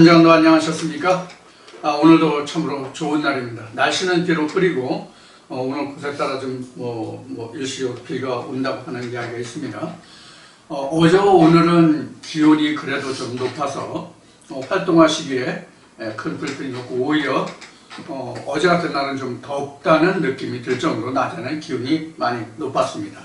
원장도 안녕하셨습니까? 오늘도 참으로 좋은 날입니다. 날씨는 비록 흐리고 오늘 그새 따라 좀 일시로 비가 온다고 하는 이야기가 있습니다. 어제와 오늘은 기온이 그래도 좀 높아서 활동하시기에 큰 불편이 없고 오히려 어제 같은 날은 좀 덥다는 느낌이 들 정도로 낮에는 기온이 많이 높았습니다.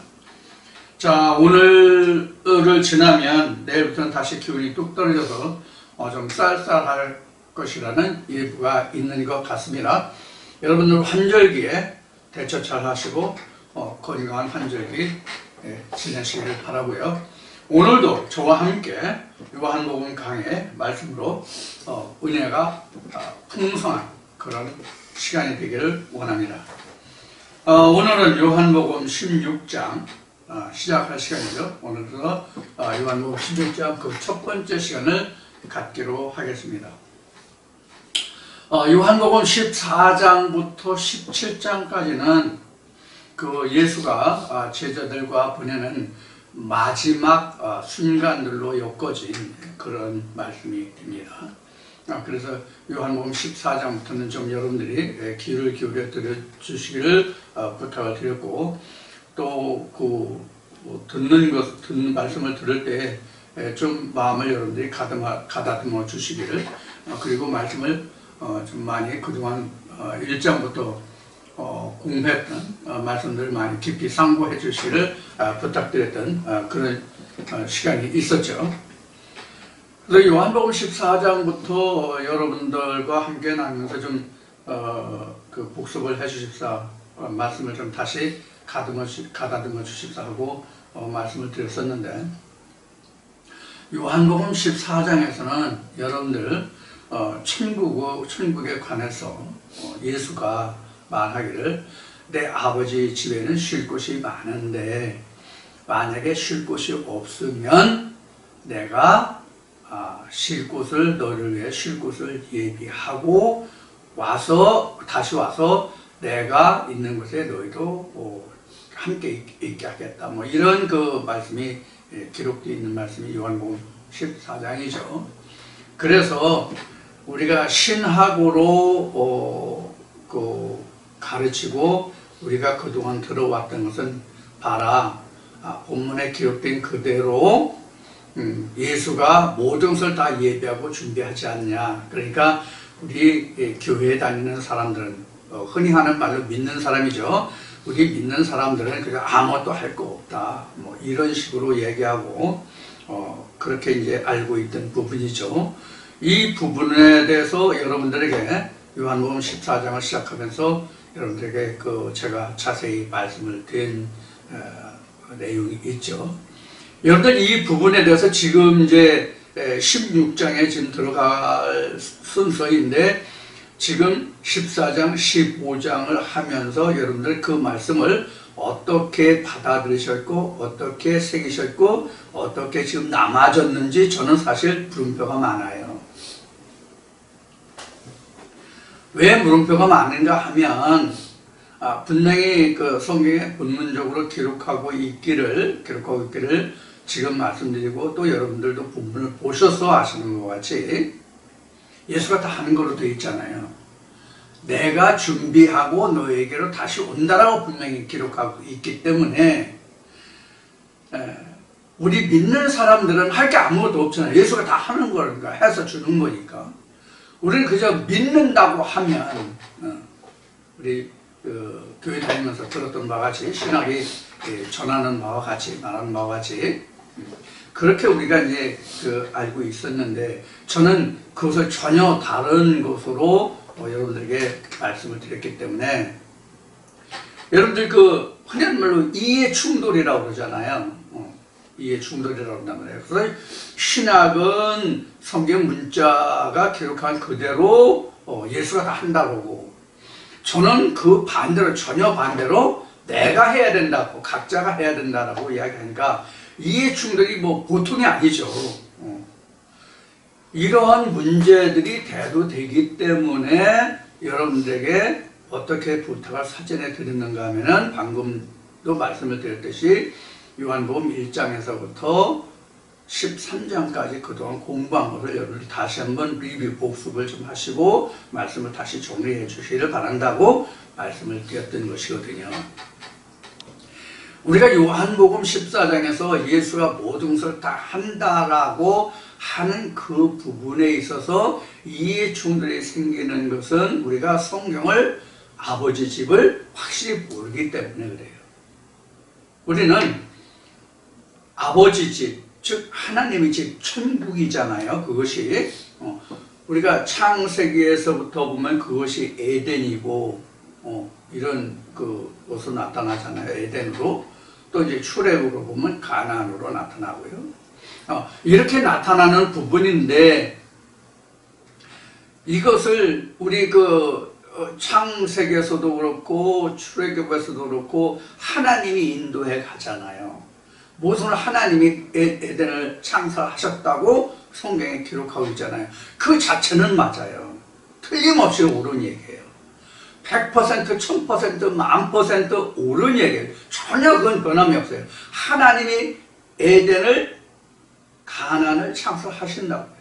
자, 오늘을 지나면 내일부터는 다시 기온이 뚝 떨어져서 좀 쌀쌀할 것이라는 예보가 있는 것 같습니다. 여러분들 환절기에 대처 잘 하시고 건강한 환절기 지내시길 바라고요. 오늘도 저와 함께 요한복음 강의 말씀으로 은혜가 풍성한 그런 시간이 되기를 원합니다. 오늘은 요한복음 16장 시작할 시간이죠. 오늘부터 요한복음 16장 그 첫 번째 시간을 갖기로 하겠습니다. 요한복음 14장부터 17장까지는 그 예수가 제자들과 보내는 마지막 순간들로 엮어진 그런 말씀이 됩니다. 그래서 요한복음 14장부터는 좀 여러분들이 귀를 기울여 주시기를 부탁을 드렸고, 또 듣는 말씀을 들을 때 좀 마음을 여러분들이 가다듬어 주시기를, 그리고 말씀을 좀 많이 그동안 1장부터 공부했던 말씀들을 많이 깊이 상고해 주시기를 부탁드렸던 그런 시간이 있었죠. 그래서 요한복음 14장부터 여러분들과 함께 나누면서 좀 그 복습을 해 주십사, 말씀을 좀 다시 가다듬어 주십사 하고 말씀을 드렸었는데, 요한복음 14장에서는 여러분들 천국에 관해서 예수가 말하기를 내 아버지 집에는 쉴 곳이 많은데 만약에 쉴 곳이 없으면 내가 쉴 곳을 너를 위해 쉴 곳을 예비하고 다시 와서 내가 있는 곳에 너희도 함께 있게 하겠다. 이런 그 말씀이 기록되어 있는 말씀이 요한복음 14장이죠. 그래서 우리가 신학으로 가르치고 우리가 그동안 들어왔던 것은 봐라, 본문에 기록된 그대로 예수가 모든 것을 다 예비하고 준비하지 않냐. 그러니까 우리 교회에 다니는 사람들은 흔히 하는 말로 믿는 사람이죠. 우리 믿는 사람들은 그냥 아무것도 할 거 없다, 이런 식으로 얘기하고 그렇게 이제 알고 있던 부분이죠. 이 부분에 대해서 여러분들에게 요한복음 14장을 시작하면서 여러분들에게 제가 자세히 말씀을 드린 내용이 있죠. 여러분들 이 부분에 대해서 지금 이제 16장에 지금 들어갈 순서인데, 지금 14장, 15장을 하면서 여러분들 그 말씀을 어떻게 받아들이셨고, 어떻게 새기셨고, 어떻게 지금 남아졌는지 저는 사실 물음표가 많아요. 왜 물음표가 많은가 하면, 분명히 그 성경에 본문적으로 기록하고 있기를 지금 말씀드리고, 또 여러분들도 본문을 보셔서 아시는 것 같이 예수가 다 하는 거로 되어 있잖아요. 내가 준비하고 너에게로 다시 온다라고 분명히 기록하고 있기 때문에 우리 믿는 사람들은 할 게 아무것도 없잖아요. 예수가 다 하는 거니까, 해서 주는 거니까. 우리는 그저 믿는다고 하면 우리 교회 다니면서 들었던 바와 같이, 신학이 전하는 바와 같이, 말하는 바와 같이 그렇게 우리가 이제 알고 있었는데, 저는 그것을 전혀 다른 것으로 여러분들에게 말씀을 드렸기 때문에, 여러분들 흔히 말로 이해 충돌이라고 그러잖아요. 이해 충돌이라고 한단 말이에요. 그래서 신학은 성경 문자가 기록한 그대로 예수가 다 한다고, 저는 그 반대로, 전혀 반대로 내가 해야 된다고, 각자가 해야 된다라고 이야기하니까 이해 충돌이 보통이 아니죠. 이러한 문제들이 대두되기 때문에 여러분들에게 어떻게 부탁을 사전에 드렸는가 하면은, 방금도 말씀을 드렸듯이 요한복음 1장에서부터 13장까지 그동안 공부한 것을 여러분이 다시 한번 리뷰 복습을 좀 하시고 말씀을 다시 정리해 주시기를 바란다고 말씀을 드렸던 것이거든요. 우리가 요한복음 14장에서 예수가 모든 것을 다 한다라고 하는 그 부분에 있어서 이해 충돌이 생기는 것은 우리가 성경을 아버지 집을 확실히 모르기 때문에 그래요. 우리는 아버지 집, 즉 하나님의 집, 천국이잖아요. 그것이 우리가 창세기에서부터 보면 그것이 에덴이고 이런 것으로 나타나잖아요. 에덴으로. 또 이제 출애굽으로 보면 가나안으로 나타나고요. 이렇게 나타나는 부분인데 이것을 우리 창세기에서도 그렇고 출애굽에서도 그렇고 하나님이 인도해 가잖아요. 모든 하나님이 에덴을 창설하셨다고 성경에 기록하고 있잖아요. 그 자체는 맞아요. 틀림없이 옳은 얘기예요. 100%, 1000%, 10,000% 옳은 얘기예요. 전혀 그건 변함이 없어요. 하나님이 에덴을 가나안을 창설하신다고요.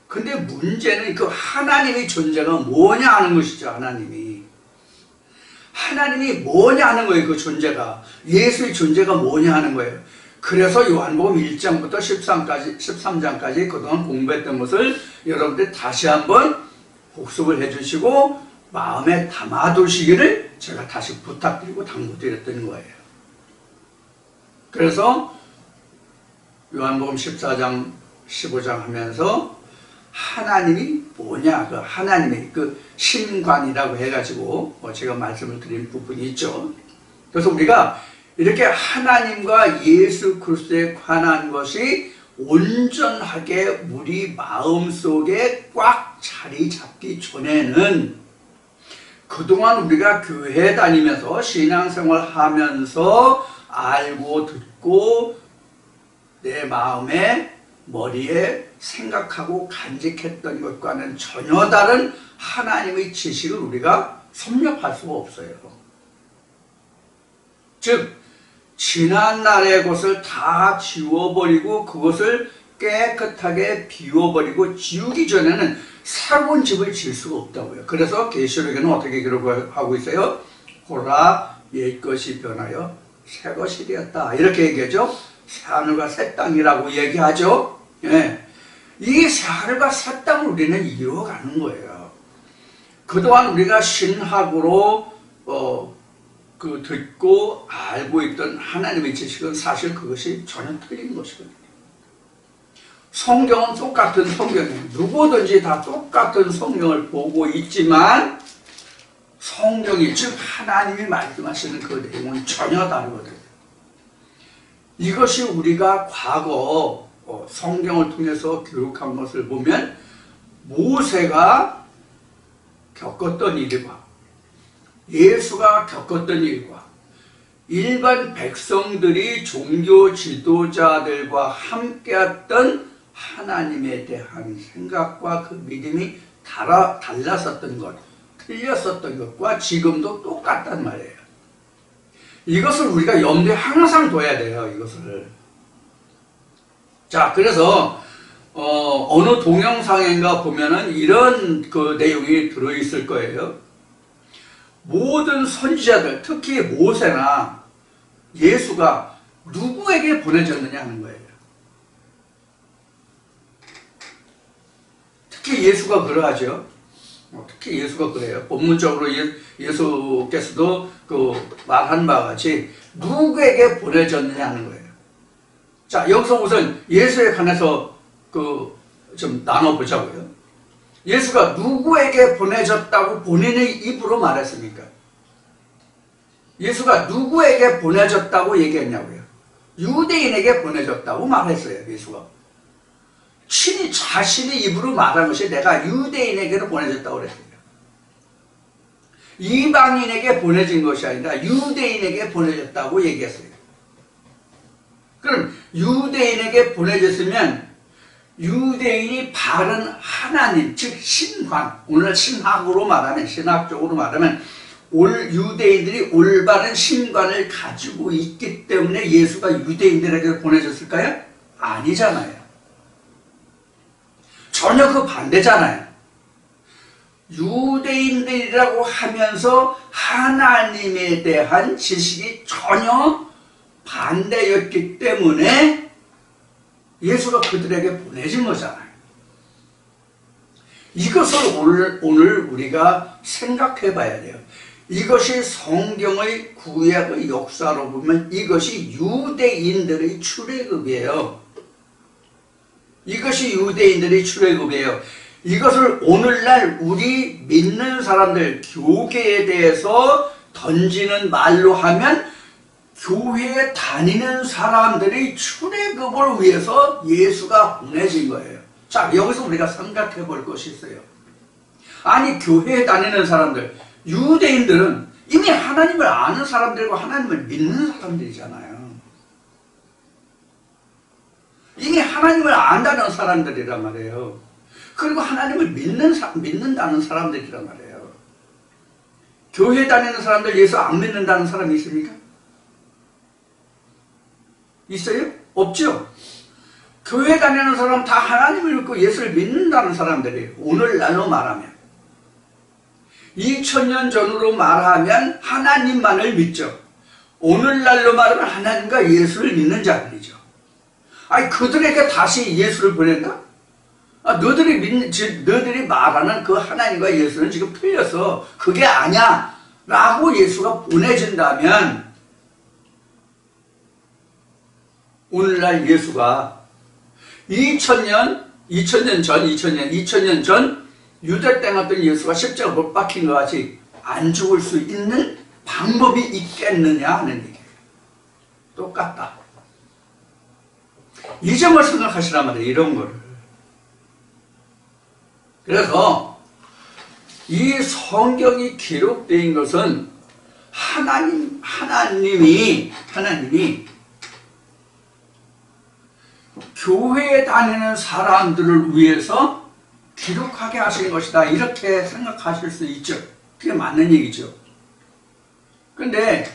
근데 문제는 그 하나님의 존재가 뭐냐 하는 것이죠. 하나님이 뭐냐 하는 거예요. 그 존재가. 예수의 존재가 뭐냐 하는 거예요. 그래서 요한복음 1장부터 13장까지 그동안 공부했던 것을 여러분들 다시 한번 복습을 해주시고 마음에 담아두시기를 제가 다시 부탁드리고 당부드렸던 거예요. 그래서 요한복음 14장, 15장 하면서 하나님이 뭐냐, 그 하나님의 그 신관이라고 해가지고 제가 말씀을 드린 부분이 있죠. 그래서 우리가 이렇게 하나님과 예수 그리스도에 관한 것이 온전하게 우리 마음속에 꽉 자리 잡기 전에는 그동안 우리가 교회 다니면서 신앙생활 하면서 알고 듣고 내 마음에 머리에 생각하고 간직했던 것과는 전혀 다른 하나님의 지식을 우리가 섭렵할 수가 없어요. 즉 지난날의 것을 다 지워버리고 그것을 깨끗하게 비워버리고 지우기 전에는 새로운 집을 지을 수가 없다고요. 그래서 계시록에는 어떻게 기록하고 있어요? 보라 옛것이 변하여 새것이 되었다 이렇게 얘기하죠. 새하늘과 새 땅이라고 얘기하죠. 예. 이 새하늘과 새 땅을 우리는 이루어가는 거예요. 그동안 우리가 신학으로 듣고 알고 있던 하나님의 지식은 사실 그것이 전혀 틀린 것이거든요. 성경은 똑같은 성경이에요. 누구든지 다 똑같은 성경을 보고 있지만 성경이 즉 하나님이 말씀하시는 그 내용은 전혀 다르거든요. 이것이 우리가 과거 성경을 통해서 기록한 것을 보면 모세가 겪었던 일과 예수가 겪었던 일과 일반 백성들이 종교 지도자들과 함께했던 하나님에 대한 생각과 그 믿음이 달랐었던 것, 틀렸었던 것과 지금도 똑같단 말이에요. 이것을 우리가 염두에 항상 둬야 돼요. 이것을. 자, 그래서 어느 동영상인가 보면은 이런 그 내용이 들어있을 거예요. 모든 선지자들, 특히 모세나 예수가 누구에게 보내졌느냐 하는 거예요. 특히 예수가 그러하죠. 특히 예수가 그래요. 본문적으로 예수께서도 그 말한 바와 같이 누구에게 보내졌느냐 하는 거예요. 자, 여기서 우선 예수에 관해서 좀 나눠보자고요. 예수가 누구에게 보내졌다고 본인의 입으로 말했습니까? 예수가 누구에게 보내졌다고 얘기했냐고요? 유대인에게 보내졌다고 말했어요. 예수가 친히 자신의 입으로 말한 것이 내가 유대인에게로 보내졌다고 그랬어요. 이방인에게 보내진 것이 아니라 유대인에게 보내졌다고 얘기했어요. 그럼 유대인에게 보내졌으면 유대인이 바른 하나님, 즉 신관, 오늘 신학으로 말하면, 신학적으로 말하면 유대인들이 올바른 신관을 가지고 있기 때문에 예수가 유대인들에게 보내졌을까요? 아니잖아요. 전혀 그 반대잖아요. 유대인들이라고 하면서 하나님에 대한 지식이 전혀 반대였기 때문에 예수가 그들에게 보내진 거잖아요. 이것을 오늘 우리가 생각해 봐야 돼요. 이것이 성경의 구약의 역사로 보면 이것이 유대인들의 출애굽이에요. 이것이 유대인들의 출애굽이에요. 이것을 오늘날 우리 믿는 사람들, 교계에 대해서 던지는 말로 하면 교회에 다니는 사람들의 출애굽을 위해서 예수가 보내진 거예요. 자, 여기서 우리가 생각해 볼 것이 있어요. 아니, 교회에 다니는 사람들, 유대인들은 이미 하나님을 아는 사람들과 하나님을 믿는 사람들이잖아요. 이미 하나님을 안다는 사람들이란 말이에요. 그리고 하나님을 믿는다는 사람들이란 말이에요. 교회 다니는 사람들 예수 안 믿는다는 사람이 있습니까? 있어요? 없죠? 교회 다니는 사람 다 하나님을 믿고 예수를 믿는다는 사람들이에요. 오늘날로 말하면. 2000년 전으로 말하면 하나님만을 믿죠. 오늘날로 말하면 하나님과 예수를 믿는 자들이죠. 아니, 그들에게 다시 예수를 보낸다? 너들이 말하는 그 하나님과 예수는 지금 틀렸어. 그게 아니야. 라고 예수가 보내진다면, 오늘날 예수가 2000년 전 유대 땅 어떤 예수가 십자가 못 박힌 것 같이 안 죽을 수 있는 방법이 있겠느냐 하는 얘기예요. 똑같다. 이 점을 생각하시란 말이에요. 이런 거를. 그래서 이 성경이 기록된 것은 하나님이 교회에 다니는 사람들을 위해서 기록하게 하신 것이다. 이렇게 생각하실 수 있죠. 그게 맞는 얘기죠. 근데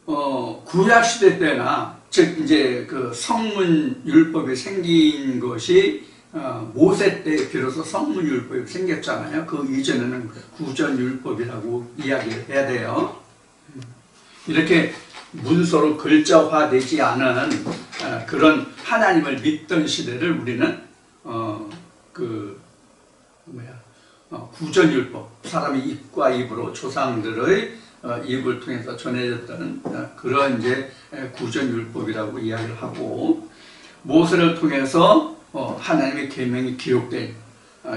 구약시대 때나 즉 이제 그 성문율법이 생긴 것이 모세 때 비로소 성문율법이 생겼잖아요. 그 이전에는 구전율법이라고 이야기를 해야 돼요. 이렇게 문서로 글자화되지 않은 그런 하나님을 믿던 시대를 우리는 구전율법, 사람이 입과 입으로 조상들의 입을 통해서 전해졌다는 그런 이제 구전율법이라고 이야기를 하고, 모세를 통해서 하나님의 계명이 기록된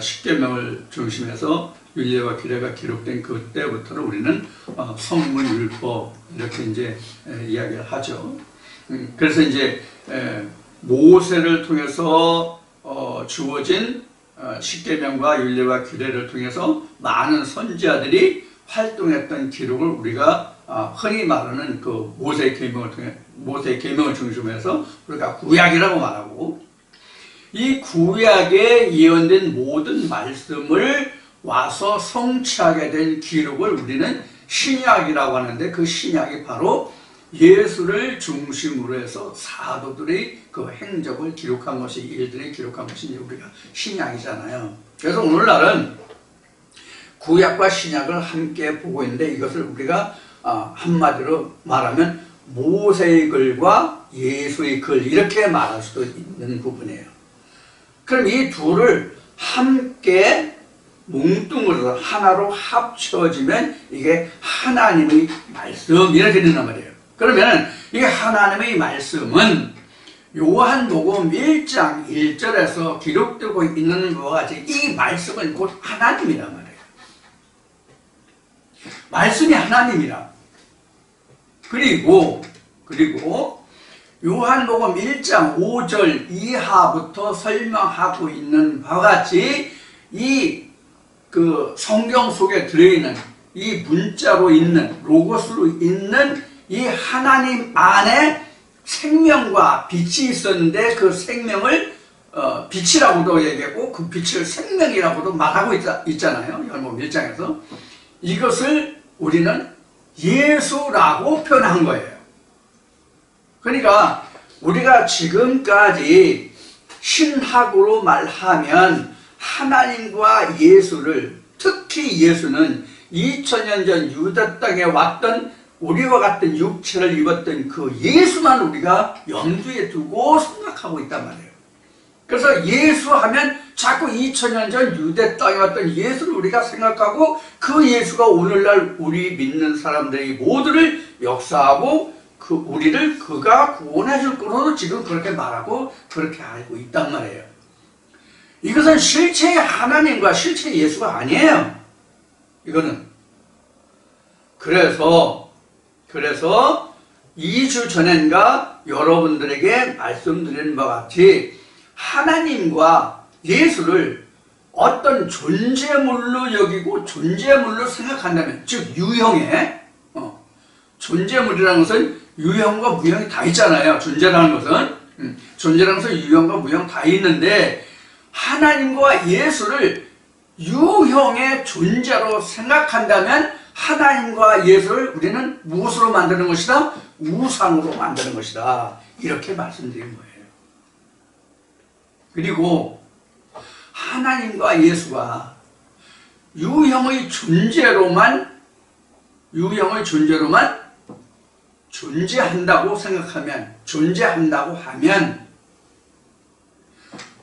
십계명을 중심해서 율례와 규례가 기록된 그때부터는 우리는 성문율법 이렇게 이제 이야기를 하죠. 그래서 이제 모세를 통해서 주어진 십계명과 율례와 규례를 통해서 많은 선지자들이 활동했던 기록을 우리가 흔히 말하는 그 모세의 계명을 중심해서 우리가 구약이라고 말하고, 이 구약에 예언된 모든 말씀을 와서 성취하게 된 기록을 우리는 신약이라고 하는데, 그 신약이 바로 예수를 중심으로 해서 사도들의 그 행적을 기록한 것이, 일들을 기록한 것이 우리가 신약이잖아요. 그래서 오늘날은 구약과 신약을 함께 보고 있는데, 이것을 우리가 한마디로 말하면 모세의 글과 예수의 글 이렇게 말할 수도 있는 부분이에요. 그럼 이 둘을 함께 뭉뚱그려서 하나로 합쳐지면 이게 하나님의 말씀 이렇게 된단 말이에요. 그러면 이게 하나님의 말씀은 요한복음 1장 1절에서 기록되고 있는 것과 같이 이 말씀은 곧 하나님이란 말이에요. 말씀이 하나님이라. 그리고 요한복음 1장 5절 이하부터 설명하고 있는 바와 같이 이 그 성경 속에 들어있는 이 문자로 있는 로고스로 있는 이 하나님 안에 생명과 빛이 있었는데, 그 생명을 빛이라고도 얘기하고 그 빛을 생명이라고도 말하고 있잖아요. 요한복음 1장에서 이것을 우리는 예수라고 표현한 거예요. 그러니까 우리가 지금까지 신학으로 말하면 하나님과 예수를, 특히 예수는 2000년 전 유대 땅에 왔던 우리와 같은 육체를 입었던 그 예수만 우리가 염두에 두고 생각하고 있단 말이에요. 그래서 예수 하면 자꾸 2000년 전 유대 땅에 왔던 예수를 우리가 생각하고 그 예수가 오늘날 우리 믿는 사람들이 모두를 역사하고 그 우리를 그가 구원해 줄 거로 지금 그렇게 말하고 그렇게 알고 있단 말이에요. 이것은 실체의 하나님과 실체의 예수가 아니에요. 이거는. 그래서 2주 전엔가 여러분들에게 말씀드린 바와 같이 하나님과 예수를 어떤 존재물로 여기고 존재물로 생각한다면, 즉 유형의 존재물이라는 것은 유형과 무형이 다 있잖아요. 존재라는 것은 존재라는 것은 유형과 무형 다 있는데 하나님과 예수를 유형의 존재로 생각한다면 하나님과 예수를 우리는 무엇으로 만드는 것이다? 우상으로 만드는 것이다. 이렇게 말씀드린 거예요. 그리고 하나님과 예수가 유형의 존재로만 존재한다고 생각하면, 존재한다고 하면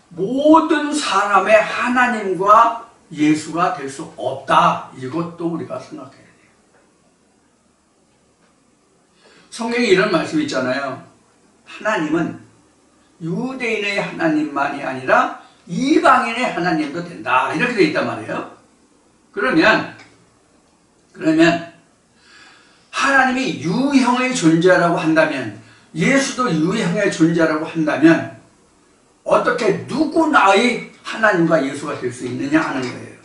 모든 사람의 하나님과 예수가 될 수 없다. 이것도 우리가 생각해야 돼요. 성경에 이런 말씀이 있잖아요. 하나님은 유대인의 하나님만이 아니라 이방인의 하나님도 된다. 이렇게 되어 있단 말이에요. 그러면 하나님이 유형의 존재라고 한다면, 예수도 유형의 존재라고 한다면 어떻게 누구나의 하나님과 예수가 될 수 있느냐 하는 거예요.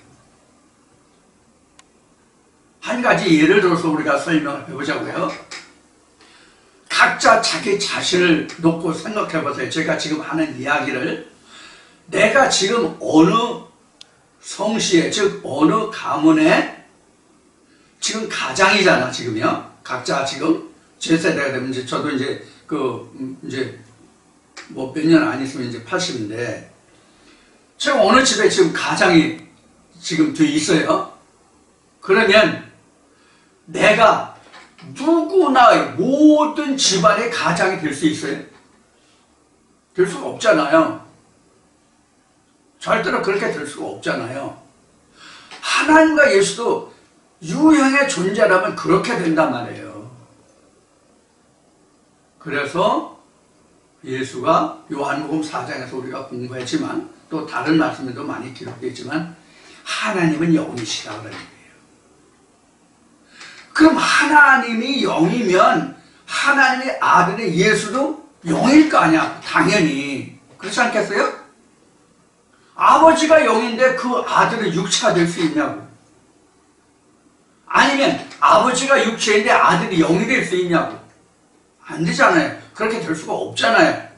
한 가지 예를 들어서 우리가 설명을 해보자고요. 각자 자기 자신을 놓고 생각해 보세요. 제가 지금 하는 이야기를, 내가 지금 어느 성씨에, 즉 어느 가문에 지금 가장이잖아. 지금요. 각자 지금 제 세대가 되면 이제 저도 이제 뭐 몇 년 안 있으면 이제 80인데, 제가 어느 집에 지금 가장이 지금 돼 있어요. 그러면 내가 누구나 모든 집안의 가장이 될 수 있어요? 될 수가 없잖아요. 절대로 그렇게 될 수가 없잖아요. 하나님과 예수도 유형의 존재라면 그렇게 된단 말이에요. 그래서 예수가 요한복음 4장에서 우리가 공부했지만 또 다른 말씀에도 많이 기록되어 있지만 하나님은 영이시다 그러는 거예요. 그럼 하나님이 영이면 하나님의 아들의 예수도 영일 거 아니야. 당연히. 그렇지 않겠어요? 아버지가 영인데 그 아들은 육체가 될 수 있냐고. 아니면 아버지가 육체인데 아들이 영이 될 수 있냐고. 안 되잖아요. 그렇게 될 수가 없잖아요.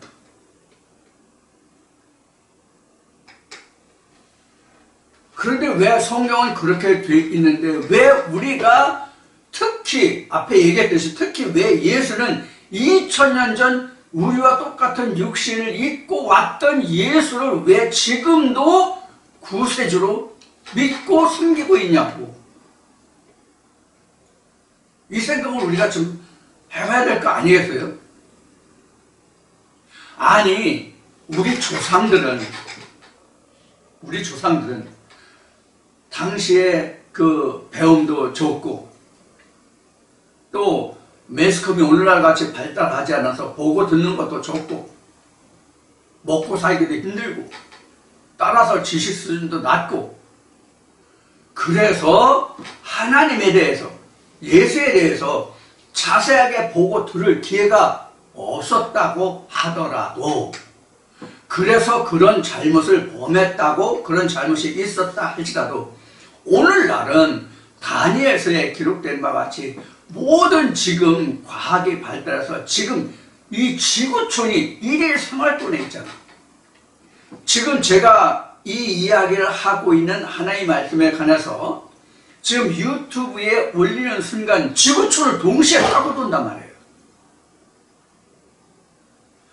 그런데 왜 성경은 그렇게 돼 있는데 왜 우리가 특히 앞에 얘기했듯이 특히 왜 예수는 2000년 전 우리와 똑같은 육신을 입고 왔던 예수를 왜 지금도 구세주로 믿고 섬기고 있냐고. 이 생각을 우리가 좀 해봐야 될 거 아니겠어요? 아니, 우리 조상들은 당시에 그 배움도 적고 또 매스컴이 오늘날 같이 발달하지 않아서 보고 듣는 것도 적고 먹고 살기도 힘들고 따라서 지식 수준도 낮고, 그래서 하나님에 대해서, 예수에 대해서 자세하게 보고 들을 기회가 없었다고 하더라도, 그래서 그런 잘못을 범했다고, 그런 잘못이 있었다 할지라도 오늘날은 다니엘서에 기록된 바와 같이 모든 지금 과학이 발달해서 지금 이 지구촌이 일일 생활권에 있잖아. 지금 제가 이 이야기를 하고 있는 하나님의 말씀에 관해서 지금 유튜브에 올리는 순간 지구촌을 동시에 타고 돈단 말이에요.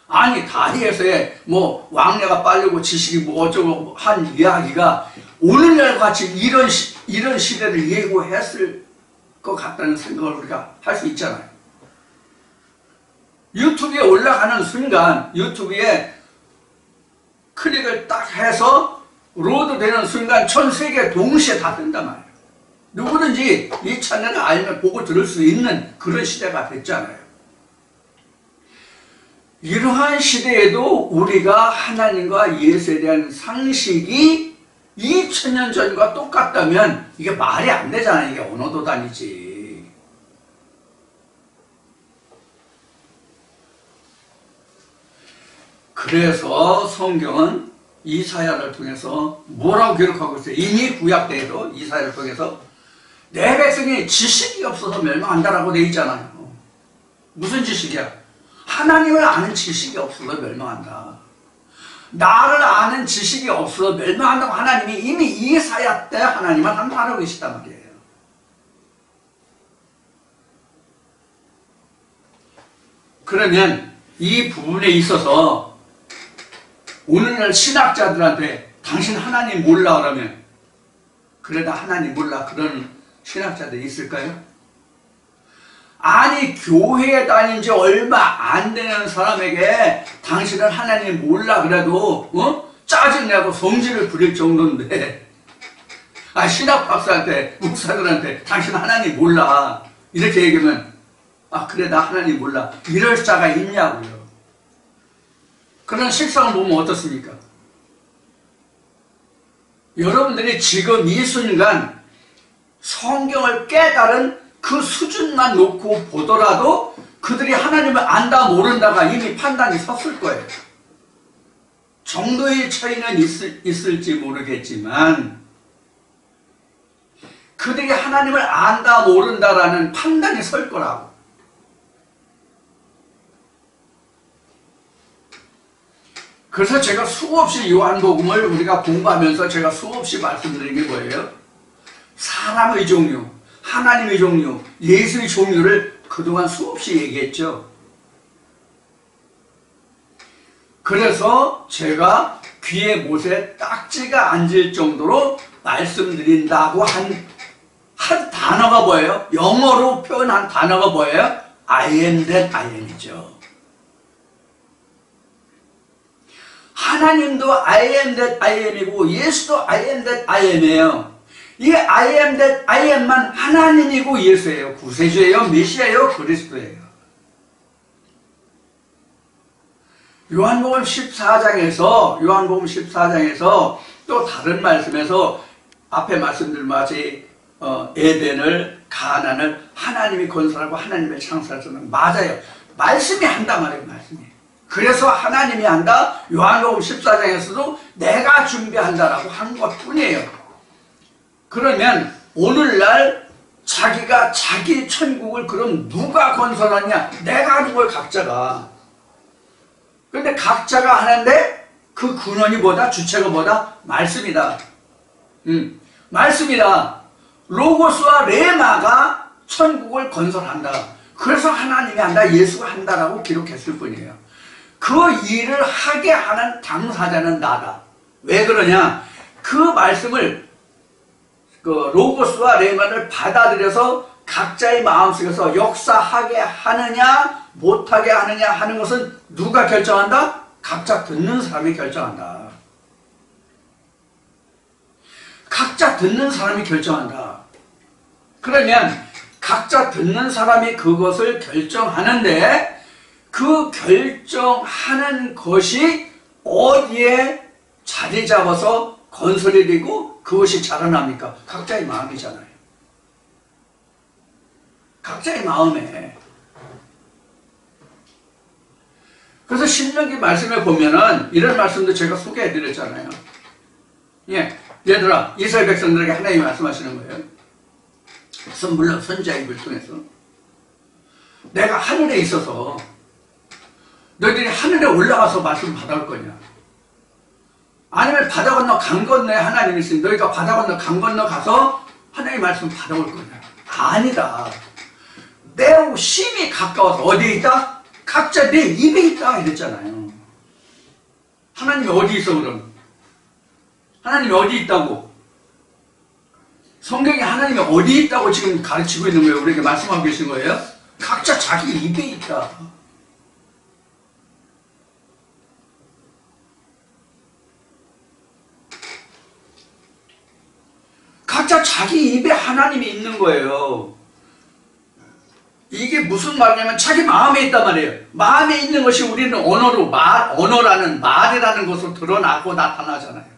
아니 다리에서의 뭐 왕래가 빠르고 지식이 뭐 어쩌고 한 이야기가 오늘날 같이 이런 시대를 예고했을 것 같다는 생각을 우리가 할 수 있잖아요. 유튜브에 올라가는 순간 유튜브에 클릭을 딱 해서 로드 되는 순간 전 세계 동시에 다 뜬단 말이에요. 누구든지 이 채널을 알면 보고 들을 수 있는 그런 시대가 됐잖아요. 이러한 시대에도 우리가 하나님과 예수에 대한 상식이 2000년 전과 똑같다면 이게 말이 안 되잖아요. 이게 언어도단이지. 그래서 성경은 이사야를 통해서 뭐라고 기록하고 있어요? 이미 구약 때에도 이사야를 통해서 내 백성이 지식이 없어서 멸망한다라고 돼 있잖아요. 무슨 지식이야? 하나님을 아는 지식이 없어서 멸망한다. 나를 아는 지식이 없어서 멸망한다고 하나님이 이미 이사야 때 하나님은 한탄하고 계시단 말이에요. 그러면 이 부분에 있어서 오늘날 신학자들한테 당신 하나님 몰라 그러면 그래 나 하나님 몰라 그런 신학자들이 있을까요? 아니 교회에 다닌 지 얼마 안 되는 사람에게 당신은 하나님 몰라 그래도 짜증내고 성질을 부릴 정도인데 신학 박사한테 목사들한테 당신 하나님 몰라 이렇게 얘기하면 그래 나 하나님 몰라 이럴 자가 있냐고요. 그런 실상을 보면 어떻습니까? 여러분들이 지금 이 순간 성경을 깨달은 그 수준만 놓고 보더라도 그들이 하나님을 안다 모른다가 이미 판단이 섰을 거예요. 정도의 차이는 있을지 모르겠지만 그들이 하나님을 안다 모른다라는 판단이 설 거라고. 그래서 제가 수없이 요한복음을 우리가 공부하면서 제가 수없이 말씀드린 게 뭐예요? 사람의 종류, 하나님의 종류, 예수의 종류를 그동안 수없이 얘기했죠. 그래서 제가 귀에 못에 딱지가 앉을 정도로 말씀드린다고 한 단어가 뭐예요? 영어로 표현한 단어가 뭐예요? I am that I am이죠. 하나님도 I am that I am이고 예수도 I am that I am이에요. 이 I am that I am만 하나님이고 예수예요. 구세주예요. 메시아예요. 그리스도예요. 요한복음 14장에서 또 다른 말씀에서 앞에 말씀드린 마치 에덴을 가나안을 하나님이 건설하고 하나님의 창설하셨는 맞아요. 말씀이 한단 말이에요. 말씀이. 그래서 하나님이 한다. 요한복음 14장에서도 내가 준비한다라고 한 것뿐이에요. 그러면 오늘날 자기가 자기 천국을 그럼 누가 건설하냐? 내가 하는 걸 각자가. 그런데 각자가 하는데 그 근원이 뭐다? 주체가 뭐다? 말씀이다. 말씀이다. 로고스와 레마가 천국을 건설한다. 그래서 하나님이 한다. 예수가 한다라고 기록했을 뿐이에요. 그 일을 하게 하는 당사자는 나다. 왜 그러냐? 그 말씀을 그 로고스와 레마를 받아들여서 각자의 마음속에서 역사하게 하느냐 못하게 하느냐 하는 것은 누가 결정한다? 각자 듣는 사람이 결정한다. 각자 듣는 사람이 결정한다. 그러면 각자 듣는 사람이 그것을 결정하는데 그 결정하는 것이 어디에 자리 잡아서 건설이 되고 그것이 자라납니까? 각자의 마음이잖아요. 각자의 마음에. 그래서 신명기 말씀에 보면은 이런 말씀도 제가 소개해 드렸잖아요. 예, 얘들아 이스라엘 백성들에게 하나님이 말씀하시는 거예요. 물론 선지자입을 통해서 내가 하늘에 있어서 너희들이 하늘에 올라가서 말씀 받아올 거냐? 아니면 바다 건너 강 건너에 하나님이 있으니 너희가 바다 건너 강 건너 가서 하나님의 말씀 받아올 거냐? 아니다. 매우 심히 가까워서 어디에 있다? 각자 내 입에 있다 이랬잖아요. 하나님이 어디 있어 그럼? 하나님이 어디 있다고? 성경에 하나님이 어디 있다고 지금 가르치고 있는 거예요? 우리에게 말씀하고 계신 거예요? 각자 자기 입에 있다. 각자 자기 입에 하나님이 있는 거예요. 이게 무슨 말이냐면 자기 마음에 있단 말이에요. 마음에 있는 것이 우리는 언어라는 말이라는 것으로 드러나고 나타나잖아요.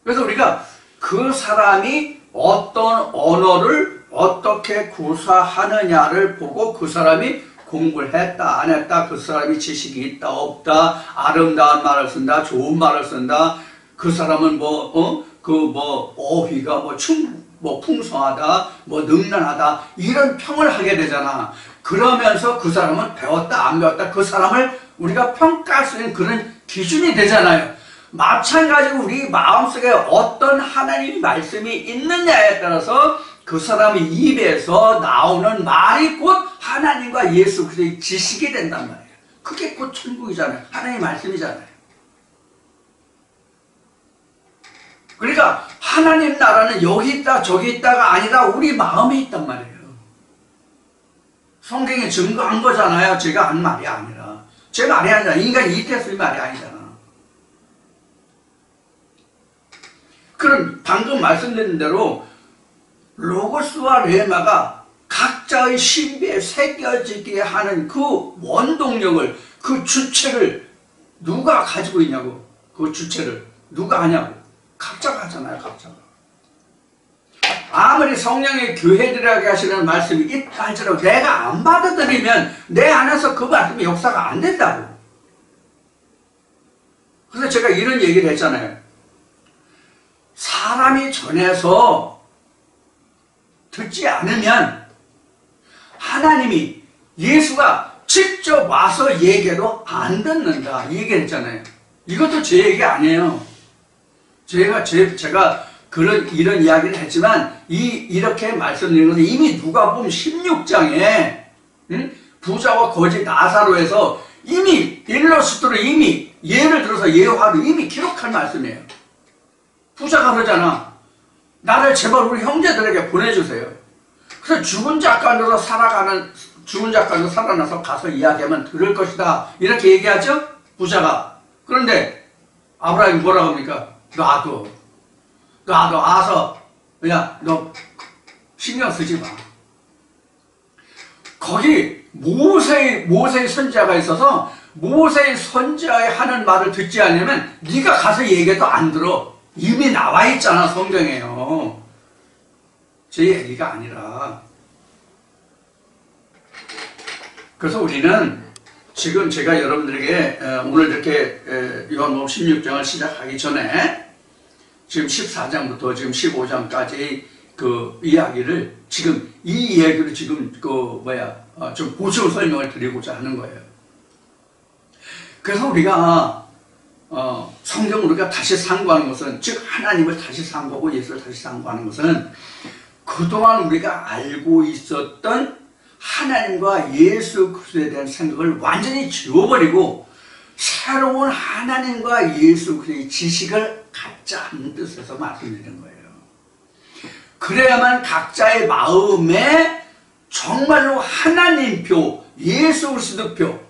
그래서 우리가 그 사람이 어떤 언어를 어떻게 구사하느냐를 보고 그 사람이 공부를 했다 안 했다, 그 사람이 지식이 있다 없다, 아름다운 말을 쓴다 좋은 말을 쓴다, 그 사람은 어휘가 풍성하다, 능란하다, 이런 평을 하게 되잖아. 그러면서 그 사람은 배웠다, 안 배웠다, 그 사람을 우리가 평가할 수 있는 그런 기준이 되잖아요. 마찬가지로 우리 마음속에 어떤 하나님의 말씀이 있느냐에 따라서 그 사람의 입에서 나오는 말이 곧 하나님과 예수 그리스도의 지식이 된단 말이에요. 그게 곧 천국이잖아요. 하나님의 말씀이잖아요. 그러니까 하나님 나라는 여기 있다 저기 있다가 아니라 우리 마음에 있단 말이에요. 성경에 증거한 거잖아요. 제가 한 말이 아니라. 제 말이 아니라 인간 이태수의 말이 아니잖아. 그럼 방금 말씀드린 대로 로고스와 레마가 각자의 신비에 새겨지게 하는 그 원동력을, 그 주체를 누가 가지고 있냐고. 그 주체를 누가 하냐고. 각자가 하잖아요. 각자가. 아무리 성령의 교회들에게 하시는 말씀이 있다 할지라도 내가 안 받아들이면 내 안에서 그 말씀이 역사가 안 된다고. 그래서 제가 이런 얘기를 했잖아요. 사람이 전해서 듣지 않으면 하나님이, 예수가 직접 와서 얘기해도 안 듣는다, 이 얘기를 했잖아요. 이것도 제 얘기 아니에요. 제가 이런 이야기를 했지만 이렇게 말씀드리는 것은 이미 누가복음 16장에 부자와 거지 나사로에서 이미 일러스트로 이미 예를 들어서 예화로 이미 기록한 말씀이에요. 부자가 그러잖아. 나를 제발 우리 형제들에게 보내주세요. 그래서 죽은 자 가운데서 살아나서 가서 이야기하면 들을 것이다, 이렇게 얘기하죠, 부자가. 그런데 아브라함이 뭐라고 합니까? 놔둬 와서 그냥 너 신경 쓰지 마. 거기 모세의 선지자가 있어서 모세의 선지자의 하는 말을 듣지 않으면 네가 가서 얘기해도 안 들어. 이미 나와 있잖아, 성경에요. 제 얘기가 아니라. 그래서 우리는 지금 제가 여러분들에게 오늘 이렇게 요한복음 16장을 시작하기 전에 지금 14장부터 지금 15장까지 그 이야기를 지금 이 이야기를 지금 좀 보충 설명을 드리고자 하는 거예요. 그래서 우리가 성경을 우리가 다시 상고하는 것은, 즉 하나님을 다시 상고하고 예수를 다시 상고하는 것은 그동안 우리가 알고 있었던 하나님과 예수 그리스도에 대한 생각을 완전히 지워버리고 새로운 하나님과 예수 그리스도의 지식을 갖자는 뜻에서 말씀드리는 거예요. 그래야만 각자의 마음에 정말로 하나님표, 예수 그리스도표,